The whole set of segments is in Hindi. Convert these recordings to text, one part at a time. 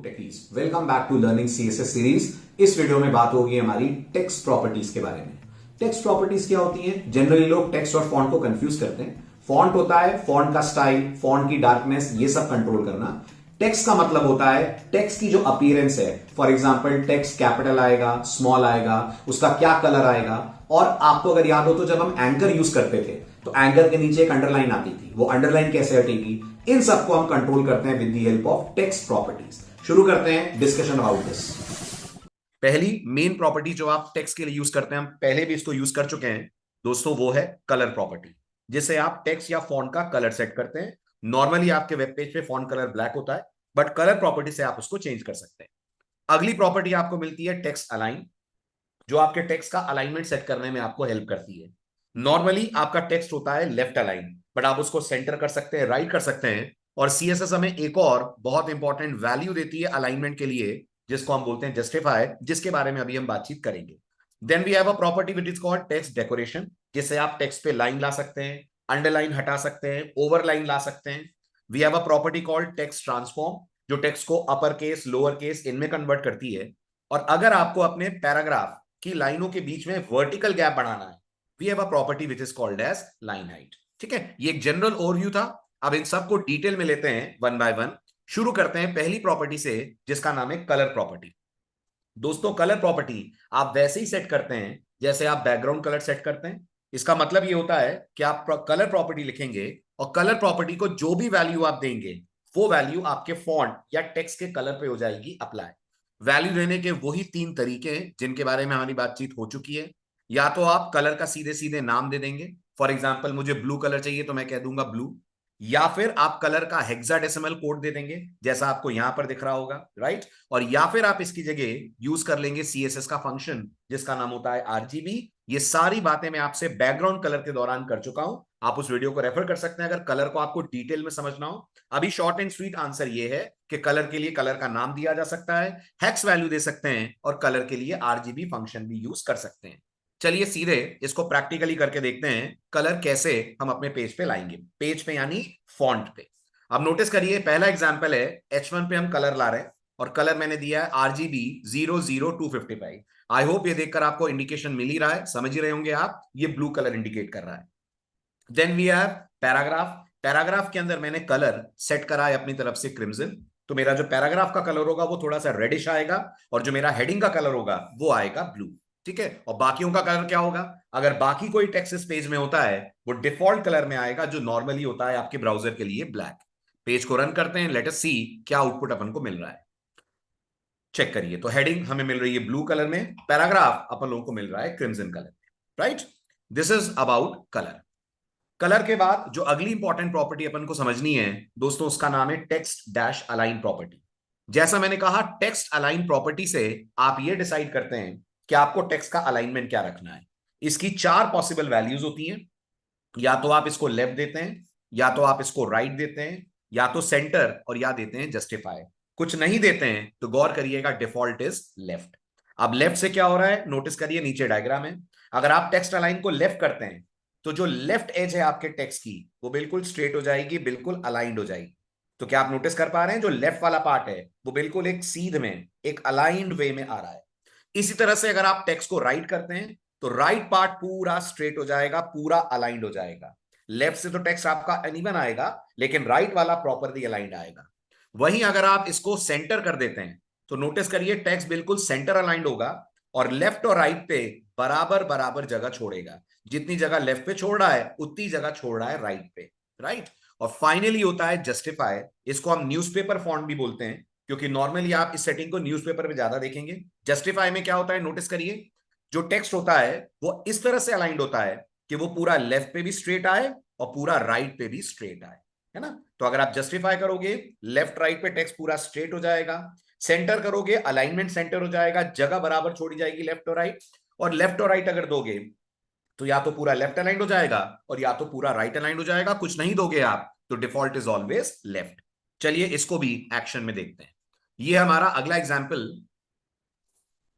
Techies, welcome back to learning CSS series. इस वीडियो में बात होगी हमारी टेक्स्ट प्रॉपर्टीज के बारे में। टेक्स्ट प्रॉपर्टीज क्या होती हैं? जनरली लोग टेक्स्ट और फॉन्ट को कंफ्यूज करते हैं। फॉन्ट होता है फॉन्ट का स्टाइल, फॉन्ट की डार्कनेस, ये सब कंट्रोल करना। टेक्स्ट का मतलब होता है टेक्स्ट की जो अपीयरेंस है। फॉर एग्जाम्पल टेक्स्ट कैपिटल आएगा, स्मॉल आएगा, उसका क्या कलर आएगा। और आपको अगर याद हो तो जब हम एंकर यूज करते थे तो एंकर के नीचे एक अंडरलाइन आती थी, वो अंडरलाइन कैसे हटेगी, इन सबको हम कंट्रोल करते हैं with the help of text properties. शुरू करते हैं डिस्कशन अबाउट दिस। पहली मेन प्रॉपर्टी जो आप टेक्स्ट के लिए यूज करते हैं, हम पहले भी इसको यूज कर चुके हैं दोस्तों, वो है कलर प्रॉपर्टी, जिससे आप टेक्स्ट या फॉन्ट का कलर सेट करते हैं। नॉर्मली आपके वेब पेज पे फॉन्ट कलर ब्लैक होता है, बट कलर प्रॉपर्टी से आप उसको चेंज कर सकते हैं। अगली प्रॉपर्टी आपको मिलती है टेक्स्ट अलाइन, जो आपके टेक्स्ट का अलाइनमेंट सेट करने में आपको हेल्प करती है। नॉर्मली आपका टेक्स्ट होता है लेफ्ट अलाइन, बट आप उसको सेंटर कर सकते हैं, राइट कर सकते हैं। और सीएसएस हमें एक और बहुत इंपॉर्टेंट वैल्यू देती है अलाइनमेंट के लिए, जिसको हम बोलते हैं जस्टिफाई, जिसके बारे में अभी हम बातचीत करेंगे। Then we have a property which is called text decoration, जिससे आप टेक्स्ट पे लाइन ला सकते हैं, अंडरलाइन हटा सकते हैं, ओवरलाइन ला सकते हैं। We have a property called text transform, जो टेक्स्ट को अपर केस, लोअर केस इनमें कन्वर्ट करती है। और अगर आपको अपने पैराग्राफ की लाइनों के बीच में वर्टिकल गैप बढ़ाना है, we have a property which is called as line height. ठीक है, ये एक जनरल ओवरव्यू था। अब इन सबको डिटेल में लेते हैं वन बाय वन। शुरू करते हैं पहली प्रॉपर्टी से, जिसका नाम है कलर प्रॉपर्टी। दोस्तों कलर प्रॉपर्टी आप वैसे ही सेट करते हैं जैसे आप बैकग्राउंड कलर सेट करते हैं। इसका मतलब ये होता है कि आप कलर प्रॉपर्टी लिखेंगे और कलर प्रॉपर्टी को जो भी वैल्यू आप देंगे, वो वैल्यू आपके फॉन्ट या टेक्स्ट के कलर पे हो जाएगी अप्लाई। वैल्यू देने के वही तीन तरीके हैं जिनके बारे में हमारी बातचीत हो चुकी है। या तो आप कलर का सीधे सीधे नाम दे देंगे, फॉर एग्जाम्पल मुझे ब्लू कलर चाहिए तो मैं कह दूंगा ब्लू। या फिर आप कलर का हेक्साडेसिमल कोड दे देंगे, जैसा आपको यहां पर दिख रहा होगा, राइट। और या फिर आप इसकी जगह यूज कर लेंगे सीएसएस का फंक्शन, जिसका नाम होता है आरजीबी। ये सारी बातें मैं आपसे बैकग्राउंड कलर के दौरान कर चुका हूं, आप उस वीडियो को रेफर कर सकते हैं अगर कलर को आपको डिटेल में समझना हो। अभी शॉर्ट एंड स्वीट आंसर ये है कि कलर के लिए कलर का नाम दिया जा सकता है, हेक्स वैल्यू दे सकते हैं, और कलर के लिए आरजीबी फंक्शन भी यूज कर सकते हैं। चलिए सीधे इसको प्रैक्टिकली करके देखते हैं, कलर कैसे हम अपने पेज पे लाएंगे, पेज पे यानी फॉन्ट पे। अब नोटिस करिए, पहला एग्जांपल है H1 पे हम कलर ला रहे हैं और कलर मैंने दिया है RGB 00255। आई होप ये देखकर आपको इंडिकेशन मिल ही रहा है, समझ ही रहे होंगे आप, ये ब्लू कलर इंडिकेट कर रहा है। Then we have paragraph. Paragraph के अंदर मैंने कलर सेट करा है अपनी तरफ से क्रिम्सन, तो मेरा जो पैराग्राफ का कलर होगा वो थोड़ा सा रेडिश आएगा, और जो मेरा हेडिंग का कलर होगा वो आएगा ब्लू। ठीक है, और बाकियों का कलर क्या होगा? अगर बाकी कोई टेक्स्ट इस पेज में होता है वो डिफॉल्ट कलर में आएगा, जो नॉर्मली होता है आपके ब्राउजर के लिए ब्लैक। पेज को रन करते हैं, लेट अस सी क्या आउटपुट अपन को मिल रहा है। चेक करिए, तो हेडिंग हमें मिल रही है ब्लू कलर में, पैराग्राफ अपन लोगों को मिल रहा है क्रिम्सन कलर में, right. This is about colour. Colour के बाद जो अगली इंपॉर्टेंट प्रॉपर्टी अपन को समझनी है दोस्तों, उसका नाम है टेक्स्ट डैश अलाइन प्रॉपर्टी। जैसा मैंने कहा, टेक्स्ट अलाइन प्रॉपर्टी से आप ये डिसाइड करते हैं कि आपको टेक्स्ट का अलाइनमेंट क्या रखना है। इसकी चार पॉसिबल वैल्यूज होती हैं। या तो आप इसको लेफ्ट देते हैं, या तो आप इसको राइट देते हैं, या तो सेंटर, और या देते हैं जस्टिफाई। कुछ नहीं देते हैं तो गौर करिएगा, डिफॉल्ट इज लेफ्ट। अब लेफ्ट से क्या हो रहा है, नोटिस करिए नीचे डायग्राम है। अगर आप टेक्स्ट अलाइन को लेफ्ट करते हैं तो जो लेफ्ट एज है आपके टेक्स्ट की वो बिल्कुल स्ट्रेट हो जाएगी, बिल्कुल अलाइंड हो जाएगी। तो क्या आप नोटिस कर पा रहे हैं, जो लेफ्ट वाला पार्ट है वो बिल्कुल एक सीध में, एक अलाइंड वे में आ रहा है। इसी तरह से अगर आप टेक्स्ट को राइट करते हैं तो राइट पार्ट पूरा स्ट्रेट हो जाएगा, पूरा अलाइंड हो जाएगा। लेफ्ट से तो टेक्स्ट आपका अनइवन आएगा, लेकिन राइट वाला प्रॉपरली अलाइंड आएगा। वहीं अगर आप इसको सेंटर कर देते हैं तो नोटिस करिए, टेक्स्ट बिल्कुल सेंटर अलाइंड होगा, और लेफ्ट और राइट पे बराबर बराबर जगह छोड़ेगा। जितनी जगह लेफ्ट पे छोड़ रहा है उतनी जगह छोड़ रहा है राइट पे, राइट। और फाइनली होता है जस्टिफाई। इसको हम न्यूज़पेपर फॉन्ट भी बोलते हैं, क्योंकि नॉर्मली आप इस सेटिंग को न्यूज़पेपर पे ज्यादा देखेंगे। जस्टिफाई में क्या होता है, नोटिस करिए, जो टेक्स्ट होता है वो इस तरह से अलाइंड होता है कि वो पूरा लेफ्ट पे भी स्ट्रेट आए और पूरा राइट पे भी स्ट्रेट आए, है ना। तो अगर आप जस्टिफाई करोगे, लेफ्ट राइट पे टेक्स्ट पूरा स्ट्रेट हो जाएगा। सेंटर करोगे, अलाइनमेंट सेंटर हो जाएगा, जगह बराबर छोड़ी जाएगी लेफ्ट और राइट। और लेफ्ट और राइट अगर दोगे तो या तो पूरा लेफ्ट अलाइंड हो जाएगा और या तो पूरा राइट अलाइंड हो जाएगा। कुछ नहीं दोगे आप तो डिफॉल्ट इज ऑलवेज लेफ्ट। चलिए इसको भी एक्शन में देखते हैं। ये हमारा अगला example,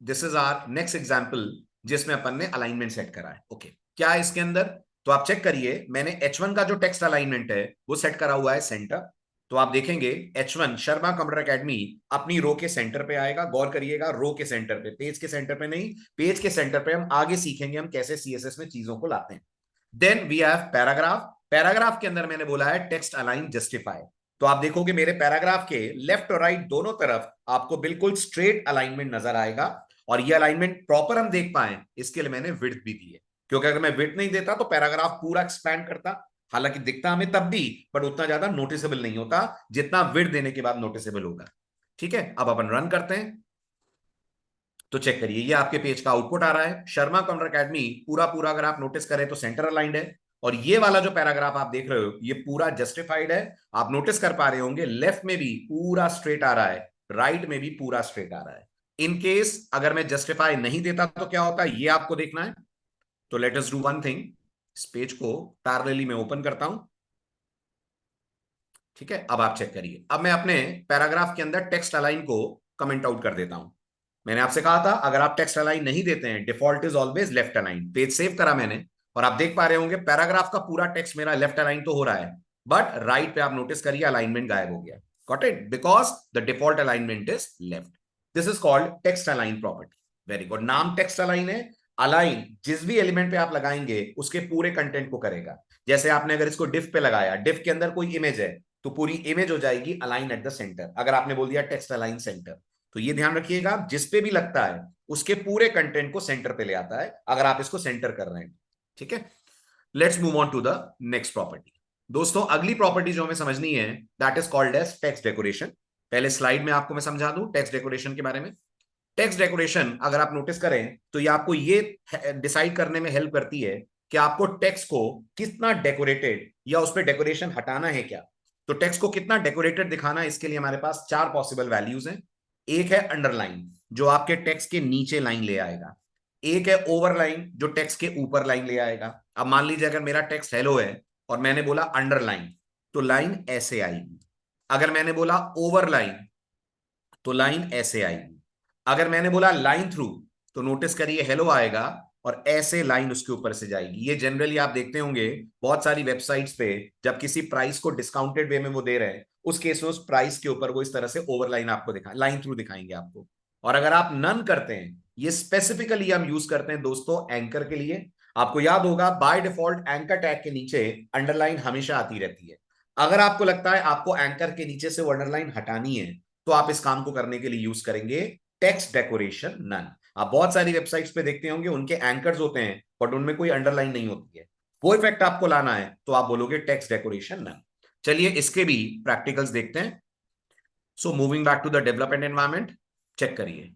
this is our next example, जिसमें अपन ने अलाइनमेंट सेट करा है। ओके, क्या है इसके अंदर, तो आप चेक करिए, मैंने H1 का जो टेक्स्ट अलाइनमेंट है वो सेट करा हुआ है सेंटर। तो आप देखेंगे H1 शर्मा कंप्यूटर एकेडमी अपनी रो के सेंटर पे आएगा। गौर करिएगा, रो के सेंटर पे, पेज के सेंटर पे नहीं, पेज के सेंटर पे हम आगे सीखेंगे हम कैसे सीएसएस में चीजों को लाते हैं। Then we have paragraph. Paragraph के अंदर मैंने बोला है टेक्स्ट अलाइन जस्टिफाई। तो आप देखोगे मेरे पैराग्राफ के लेफ्ट और राइट दोनों तरफ आपको बिल्कुल स्ट्रेट अलाइनमेंट नजर आएगा। और ये अलाइनमेंट प्रॉपर हम देख पाए इसके लिए मैंने विड्थ भी दी है, क्योंकि अगर मैं विड्थ नहीं देता तो पैराग्राफ पूरा एक्सपैंड करता, हालांकि दिखता हमें तब भी, बट उतना ज्यादा नोटिसेबल नहीं होता जितना विड्थ देने के बाद नोटिसेबल होगा। ठीक है, अब अपन रन करते हैं तो चेक करिए ये आपके पेज का आउटपुट आ रहा है। शर्मा कंप्यूटर एकेडमी पूरा पूरा अगर आप नोटिस करें तो सेंटर अलाइंड है, और ये वाला जो पैराग्राफ आप देख रहे हो ये पूरा जस्टिफाइड है। आप नोटिस कर पा रहे होंगे लेफ्ट में भी पूरा स्ट्रेट आ रहा है, राइट में भी पूरा स्ट्रेट आ रहा है। इन केस अगर मैं जस्टिफाई नहीं देता तो क्या होता है ये आपको देखना है। तो let us do one thing, इस पेज को पैरेलली में ओपन करता हूं। ठीक है, अब आप चेक करिए, अब मैं अपने पैराग्राफ के अंदर टेक्स्ट अलाइन को कमेंट आउट कर देता हूं। मैंने आपसे कहा था अगर आप टेक्स्ट अलाइन नहीं देते हैं default is always left align. Page save करा मैंने, और आप देख पा रहे होंगे पैराग्राफ का पूरा टेक्स्ट मेरा लेफ्ट अलाइन तो हो रहा है, बट राइट पे आप नोटिस करिए अलाइनमेंट गायब हो गया। Got it? Because the default alignment is left. This is called text align property. Very good, नाम टेक्स्ट अलाइन है। अलाइन जिस भी एलिमेंट पे आप लगाएंगे उसके पूरे कंटेंट को करेगा। जैसे आपने अगर इसको डिफ पे लगाया, डिफ के अंदर कोई इमेज है तो पूरी इमेज हो जाएगी अलाइन एट द सेंटर। अगर आपने बोल दिया टेक्स्ट अलाइन सेंटर, तो ये ध्यान रखिएगा जिस पे भी लगता है उसके पूरे कंटेंट को सेंटर पे ले आता है, अगर आप इसको सेंटर कर रहे हैं। ठीक है, let's move on to the next property. दोस्तों अगली प्रॉपर्टी जो हमें समझनी है that is called as text decoration. पहले स्लाइड में आपको मैं समझा दूं टेक्स्ट डेकोरेशन के बारे में। टेक्स्ट डेकोरेशन अगर आप नोटिस करें तो ये आपको ये डिसाइड करने में हेल्प करती है कि आपको टेक्स्ट को कितना डेकोरेटेड या उस पर डेकोरेशन हटाना है क्या। तो टेक्स्ट को कितना डेकोरेटेड दिखाना है, इसके लिए हमारे पास चार पॉसिबल वैल्यूज हैं। एक है अंडरलाइन जो आपके टेक्स्ट के नीचे लाइन ले आएगा। एक है ओवरलाइन जो टेक्स्ट के ऊपर लाइन ले आएगा। अब मान लीजिए अगर मेरा टेक्स्ट हेलो है और मैंने बोला अंडरलाइन तो लाइन ऐसे आएगी। अगर मैंने बोला ओवरलाइन तो लाइन ऐसे आएगी। अगर मैंने बोला लाइन थ्रू तो नोटिस करिए हेलो आएगा और ऐसे लाइन उसके ऊपर से जाएगी। ये जनरली आप देखते होंगे बहुत सारी वेबसाइट्स पे जब किसी प्राइस को डिस्काउंटेड वे में वो दे रहे हैं उस केस में उस प्राइस के ऊपर वो इस तरह से ओवरलाइन आपको दिखा, लाइन थ्रू दिखाएंगे आपको। और अगर आप नन करते हैं, ये स्पेसिफिकली हम यूज करते हैं दोस्तों एंकर के लिए। आपको याद होगा बाय डिफॉल्ट एंकर टैग के नीचे अंडरलाइन हमेशा आती रहती है। अगर आपको लगता है आपको एंकर के नीचे से वो अंडरलाइन हटानी है तो आप इस काम को करने के लिए यूज करेंगे टेक्स्ट डेकोरेशन नन। आप बहुत सारी वेबसाइट्स पे देखते होंगे उनके एंकर्स होते हैं बट उनमें कोई अंडरलाइन नहीं होती है। वो इफेक्ट आपको लाना है तो आप बोलोगे टेक्स्ट डेकोरेशन नन। चलिए इसके भी प्रैक्टिकल्स देखते हैं। So moving back to the development environment, check करिए।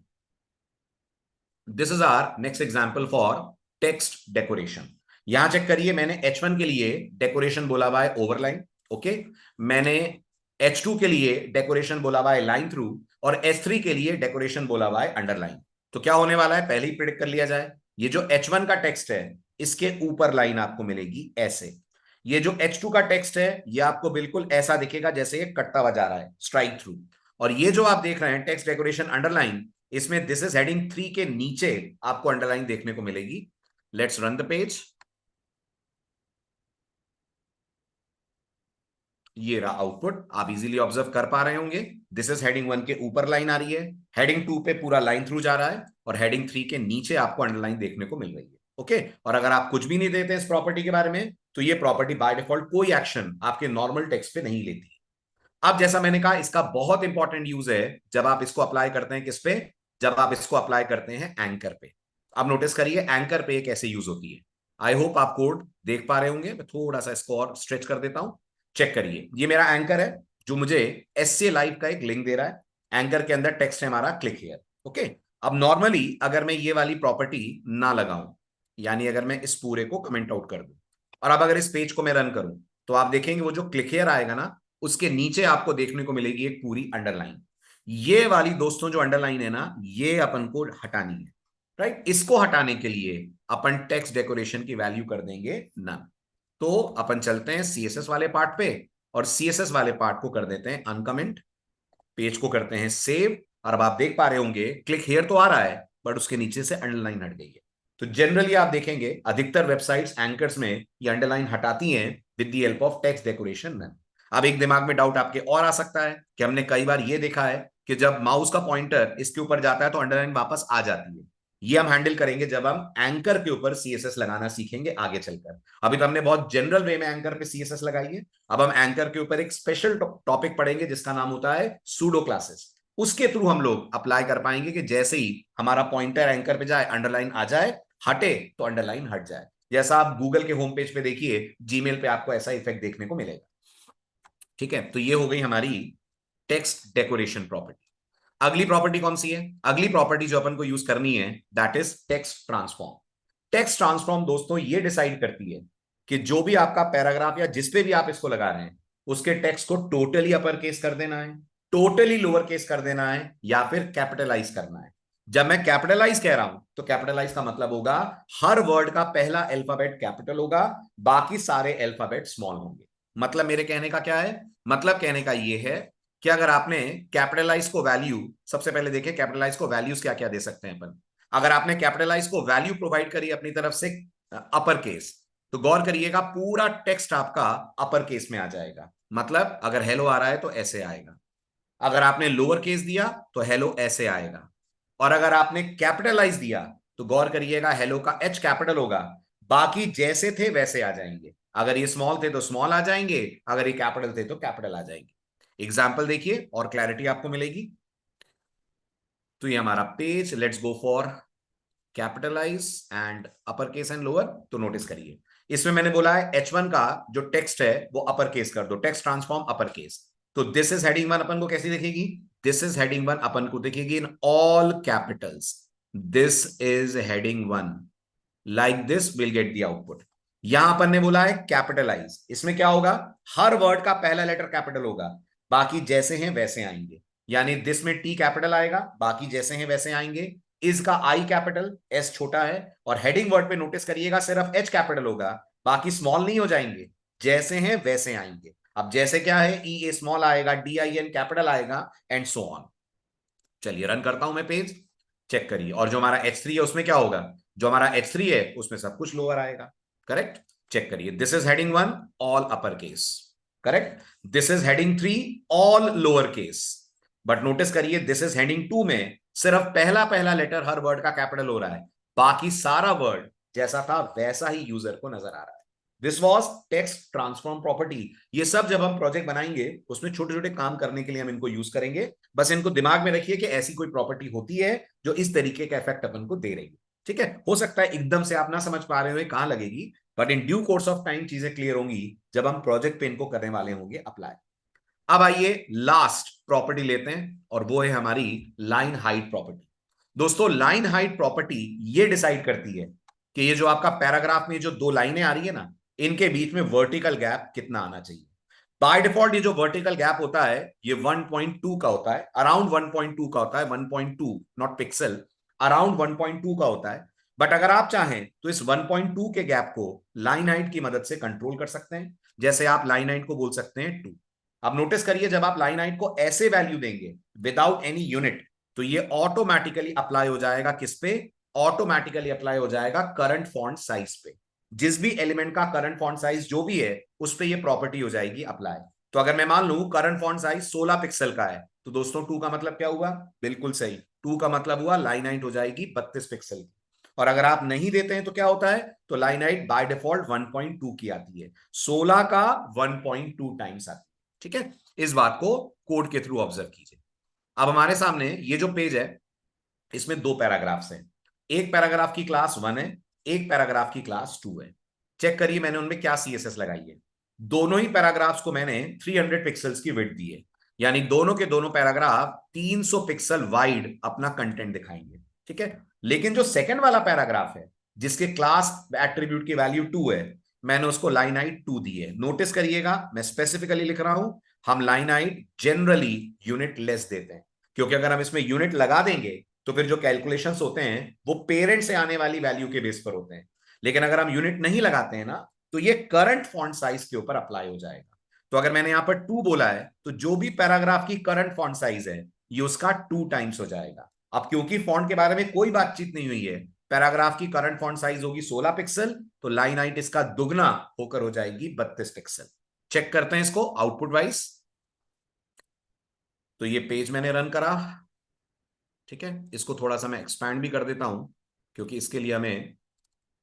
This is our next example for text decoration. यहां चेक करिए मैंने H1 के लिए डेकोरेशन बोला हुआ है ओवरलाइन। ओके, मैंने H2 के लिए डेकोरेशन बोला हुआ है लाइन थ्रू, और H3 के लिए डेकोरेशन बोला हुआ है अंडरलाइन। तो क्या होने वाला है पहले ही प्रिडिक्ट कर लिया जाए। ये जो H1 का टेक्स्ट है इसके ऊपर लाइन आपको मिलेगी ऐसे। ये जो H2 का टेक्स्ट है ये आपको बिल्कुल ऐसा दिखेगा जैसे ये कटता हुआ जा रहा है स्ट्राइक थ्रू। और ये जो आप देख रहे हैं टेक्स्ट डेकोरेशन अंडरलाइन, इसमें दिस इज हेडिंग 3 के नीचे आपको अंडरलाइन देखने को मिलेगी। Let's run the page. ये रहा आउटपुट, आप इजीली ऑब्जर्व कर पा रहे होंगे। दिस इज हेडिंग 1 के ऊपर लाइन आ रही है, हेडिंग 2 पे पूरा लाइन थ्रू जा रहा है, और हेडिंग 3 के नीचे आपको अंडरलाइन देखने को मिल रही है। ओके, और अगर आप कुछ भी नहीं देते इस प्रॉपर्टी के बारे में तो ये प्रॉपर्टी बाय डिफॉल्ट कोई एक्शन आपके नॉर्मल टेक्स्ट पे नहीं लेती। अब जैसा मैंने कहा इसका बहुत इंपॉर्टेंट यूज है जब आप इसको अप्लाई करते हैं किस पे, जब आप इसको अप्लाई करते हैं एंकर पे। अब नोटिस करिए एंकर पे कैसे यूज होती है। आई होप आप कोड देख पा रहे होंगे। मैं थोड़ा सा इसको और स्ट्रेच कर देता हूं। चेक करिए ये मेरा एंकर है जो मुझे एससी लाइव का एक लिंक दे रहा है। एंकर के अंदर टेक्स्ट है हमारा क्लिक हियर। ओके, अब नॉर्मली अगर मैं ये वाली प्रॉपर्टी ना लगाऊं, यानी अगर मैं इस पूरे को कमेंट आउट कर दूं और अब अगर इस पेज को मैं रन करूं तो आप देखेंगे वो जो क्लिक हियर आएगा ना उसके नीचे आपको देखने को मिलेगी एक पूरी अंडरलाइन। ये वाली दोस्तों जो अंडरलाइन है ना ये अपन को हटानी है, राइट। इसको हटाने के लिए अपन टेक्स्ट डेकोरेशन की वैल्यू कर देंगे नन। तो अपन चलते हैं सीएसएस वाले पार्ट पे और सीएसएस वाले पार्ट को कर देते हैं अनकमेंट, पेज को करते हैं सेव। और अब आप देख पा रहे होंगे क्लिक हियर तो आ रहा है बट उसके नीचे से अंडरलाइन हट गई है। तो जनरली आप देखेंगे अधिकतर वेबसाइट्स एंकर्स में ये अंडरलाइन हटाती हैं with the help of text decoration none. अब एक दिमाग में डाउट आपके और आ सकता है कि हमने कई बार ये देखा है कि जब माउस का पॉइंटर इसके ऊपर जाता है तो अंडरलाइन वापस आ जाती है। ये हम हैंडल करेंगे जब हम एंकर के ऊपर सीएसएस लगाना सीखेंगे आगे चलकर। अभी तो हमने बहुत जनरल वे में एंकर पे सीएसएस लगाई है। अब हम एंकर के ऊपर एक स्पेशल टॉपिक पढ़ेंगे जिसका नाम होता है सूडो क्लासेस। उसके थ्रू हम लोग अप्लाई कर पाएंगे कि जैसे ही हमारा पॉइंटर एंकर पे जाए अंडरलाइन आ जाए, हटे तो अंडरलाइन हट जाए। जैसा आप गूगल के होम पेज पे देखिए, जीमेल पे आपको ऐसा इफेक्ट देखने को मिलेगा। ठीक है, तो ये हो गई हमारी टेक्स्ट डेकोरेशन प्रॉपर्टी। अगली प्रॉपर्टी कौन सी है? अगली प्रॉपर्टी जो अपन को यूज करनी है that is text transform. Text transform दोस्तों ये डिसाइड करती है कि जो भी आपका पैराग्राफ या जिस पे भी आप इसको लगा रहे हैं उसके टेक्स्ट को टोटली अपर केस कर देना है, टोटली लोअर केस कर देना है, या फिर कैपिटलाइज करना है। जब मैं कैपिटलाइज कह रहा हूं तो कैपिटलाइज का मतलब होगा हर वर्ड का पहला अल्फाबेट कैपिटल होगा, बाकी सारे अल्फाबेट स्मॉल होंगे। मतलब मेरे कहने का क्या है? मतलब कहने का यह है कि अगर आपने कैपिटलाइज को वैल्यू, सबसे पहले देखिए कैपिटलाइज को वैल्यूज क्या क्या दे सकते हैं अपन। अगर आपने कैपिटलाइज को वैल्यू प्रोवाइड करी अपनी तरफ से अपर केस, तो गौर करिएगा पूरा टेक्स्ट आपका अपर केस में आ जाएगा। मतलब अगर हेलो आ रहा है तो ऐसे आएगा, अगर आपने लोअर केस दिया तो हेलो ऐसे आएगा, और अगर आपने कैपिटलाइज दिया तो गौर करिएगा हेलो का एच कैपिटल होगा, बाकी जैसे थे वैसे आ जाएंगे। अगर ये स्मॉल थे तो स्मॉल आ जाएंगे, अगर ये कैपिटल थे तो कैपिटल आ जाएंगे। एग्जाम्पल देखिए और क्लैरिटी आपको मिलेगी। तो ये हमारा page, let's go for capitalize and upper case and lower. तो नोटिस करिए इसमें मैंने बोला है H1 का जो टेक्स्ट है वो अपर केस कर दो, टेक्स्ट ट्रांसफॉर्म अपर केस। तो दिस इज हेडिंग वन अपन को कैसी दिखेगी? दिस इज हेडिंग वन अपन को दिखेगी in all Capitals. This is heading one, like this will get the output. यहां अपन ने बोला है कैपिटलाइज, इसमें क्या होगा? हर वर्ड का पहला लेटर कैपिटल होगा, बाकी जैसे हैं वैसे आएंगे। यानी दिस में टी कैपिटल आएगा, बाकी जैसे हैं वैसे आएंगे। इज का आई कैपिटल, एस छोटा है, और हेडिंग वर्ड पे नोटिस करिएगा सिर्फ एच कैपिटल होगा, बाकी स्मॉल नहीं हो जाएंगे, जैसे हैं वैसे आएंगे। अब जैसे क्या है? ई ए स्मॉल आएगा, डी आई एन कैपिटल आएगा, एंड सो ऑन। चलिए रन करता हूं मैं पेज, चेक करिए। और जो हमारा H3 है उसमें क्या होगा? जो हमारा H3 है उसमें सब कुछ लोअर आएगा। करेक्ट? चेक करिए, this is heading one all upper case. Correct? This is heading three all lower case. But notice करिए दिस इज हेडिंग टू में सिर्फ पहला पहला लेटर हर वर्ड का कैपिटल हो रहा है, बाकी सारा वर्ड जैसा था वैसा ही यूजर को नजर आ रहा है। This was text transform property. ये सब जब हम प्रोजेक्ट बनाएंगे उसमें छोटे छोटे काम करने के लिए हम इनको यूज करेंगे। बस इनको दिमाग में रखिए कि ऐसी कोई प्रॉपर्टी होती है जो इस तरीके का इफेक्ट अपन को दे रही है। ठीक है, हो सकता है एकदम से आप ना समझ पा रहे हो कहां लगेगी, but in due course of time चीजें क्लियर होंगी जब हम प्रोजेक्ट पे इनको करने वाले होंगे अप्लाई। अब आइए लास्ट प्रॉपर्टी लेते हैं और वो है हमारी लाइन हाइट प्रॉपर्टी। दोस्तों लाइन हाइट प्रॉपर्टी ये डिसाइड करती है कि ये जो आपका पैराग्राफ में जो दो लाइनें आ रही है ना, इनके बीच में वर्टिकल गैप कितना आना चाहिए। बाय डिफॉल्ट ये जो वर्टिकल गैप होता है ये 1.2 का होता है, अराउंड 1.2 का होता है, 1.2 नॉट पिक्सल, अराउंड 1.2 का होता है। बट अगर आप चाहें तो इस 1.2 के गैप को लाइन हाइट की मदद से कंट्रोल कर सकते हैं। जैसे आप लाइन हाइट को बोल सकते हैं 2। अब नोटिस करिए जब आप लाइन हाइट को ऐसे वैल्यू देंगे विदाउट एनी यूनिट, तो ये ऑटोमेटिकली अप्लाई हो जाएगा किस पे? ऑटोमेटिकली अप्लाई हो जाएगा करंट फॉन्ट साइज पे। जिस भी एलिमेंट का करंट फॉन्ट साइज जो भी है उस पे ये प्रॉपर्टी हो जाएगी अप्लाई। तो अगर मैं मान लूं करंट फॉन्ट साइज 16 पिक्सल का है, तो दोस्तों 2 का मतलब क्या हुआ? बिल्कुल सही, 2 का मतलब हुआ लाइन हाइट हो जाएगी 32 पिक्सल की। और अगर आप नहीं देते हैं तो क्या होता है? तो लाइन हाइट बाय डिफॉल्ट 1.2 की आती है, 16 का 1.2 टाइम्स आती है। ठीक है, इस बात को कोड के थ्रू ऑब्जर्व कीजिए। अब हमारे सामने ये जो पेज है इसमें दो पैराग्राफ्स हैं। एक पैराग्राफ की क्लास 1 है, एक पैराग्राफ की क्लास 2 है। चेक करिए मैंने उनमें क्या सीएसएस लगाई है। दोनों ही पैराग्राफ्स को मैंने 300 पिक्सल्स की विड्थ दी है, यानी दोनों के दोनों पैराग्राफ 300 पिक्सल वाइड अपना कंटेंट दिखाएंगे। ठीक है, लेकिन जो सेकंड वाला पैराग्राफ है जिसके क्लास एट्रीब्यूट की वैल्यू 2 है, मैंने उसको लाइन हाइट 2 दी है। नोटिस करिएगा मैं स्पेसिफिकली लिख रहा हूं, हम line height generally unit less देते हैं, क्योंकि अगर हम इसमें यूनिट लगा देंगे तो फिर जो कैलकुलेशंस होते हैं वो पेरेंट से आने वाली वैल्यू के बेस पर होते हैं। लेकिन अगर हम यूनिट नहीं लगाते हैं ना, तो ये करंट फॉन्ट साइज के ऊपर अप्लाई हो जाएगा। तो अगर मैंने यहां पर 2 बोला है तो जो भी पैराग्राफ की करंट फॉन्ट साइज है ये उसका 2 टाइम्स हो जाएगा। अब क्योंकि फॉन्ट के बारे में कोई बातचीत नहीं हुई है, पैराग्राफ की करंट फॉन्ट साइज होगी 16 पिक्सल, तो लाइन हाइट इसका दुगना होकर हो जाएगी 32 पिक्सल। चेक करते हैं इसको आउटपुट वाइज। तो ये पेज मैंने रन करा, ठीक है। इसको थोड़ा सा मैं एक्सपैंड भी कर देता हूं, क्योंकि इसके लिए हमें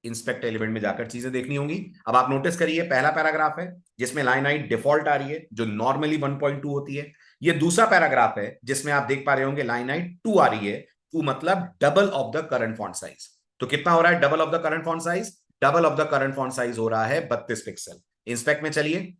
इंस्पेक्ट एलिमेंट में जाकर चीजें देखनी होंगी। अब आप नोटिस करिए, पहला पैराग्राफ है जिसमें लाइन हाइट डिफॉल्ट आ रही है, जो नॉर्मली 1.2 होती है। ये दूसरा पैराग्राफ है जिसमें आप देख पा रहे होंगे लाइन हाइट 2 आ रही है, 2 मतलब double of the current font size. तो कितना हो रहा है double of the current font size? Double of the current font size हो रहा है 32 पिक्सल। इंस्पेक्ट में चलिए,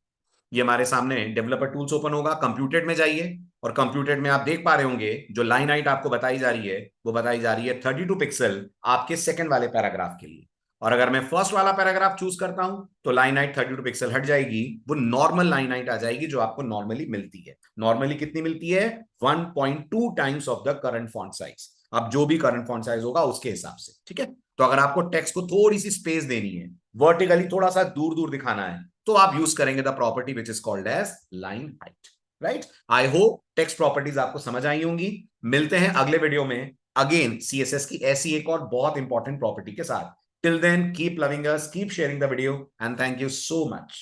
ये हमारे सामने डेवलपर टूल्स ओपन होगा, कंप्यूटेड में जाइए, और कंप्यूटेड में आप देख पा रहे होंगे जो लाइन हाइट आपको बताई जा रही है वो बताई जा रही है 32 पिक्सल आपके सेकंड वाले पैराग्राफ के लिए। और अगर मैं फर्स्ट वाला पैराग्राफ चूज करता हूं तो लाइन हाइट 32 पिक्सल हट जाएगी, वो नॉर्मल लाइन हाइट आ जाएगी जो आपको नॉर्मली मिलती है। नॉर्मली कितनी मिलती है? 1.2 times of the current font size. अब जो भी करंट फॉन्ट साइज होगा उसके हिसाब से, ठीक है। तो अगर आपको टेक्स्ट को थोड़ी सी स्पेस देनी है, वर्टिकली थोड़ा सा दूर दूर दिखाना है, तो आप यूज करेंगे the property which is called as line height, right. I hope text properties आपको समझ आई होंगी। मिलते हैं अगले वीडियो में अगेन सीएसएस की ऐसी एक और बहुत इंपॉर्टेंट प्रॉपर्टी के साथ। Till then keep loving us, keep sharing the video, and thank you so much.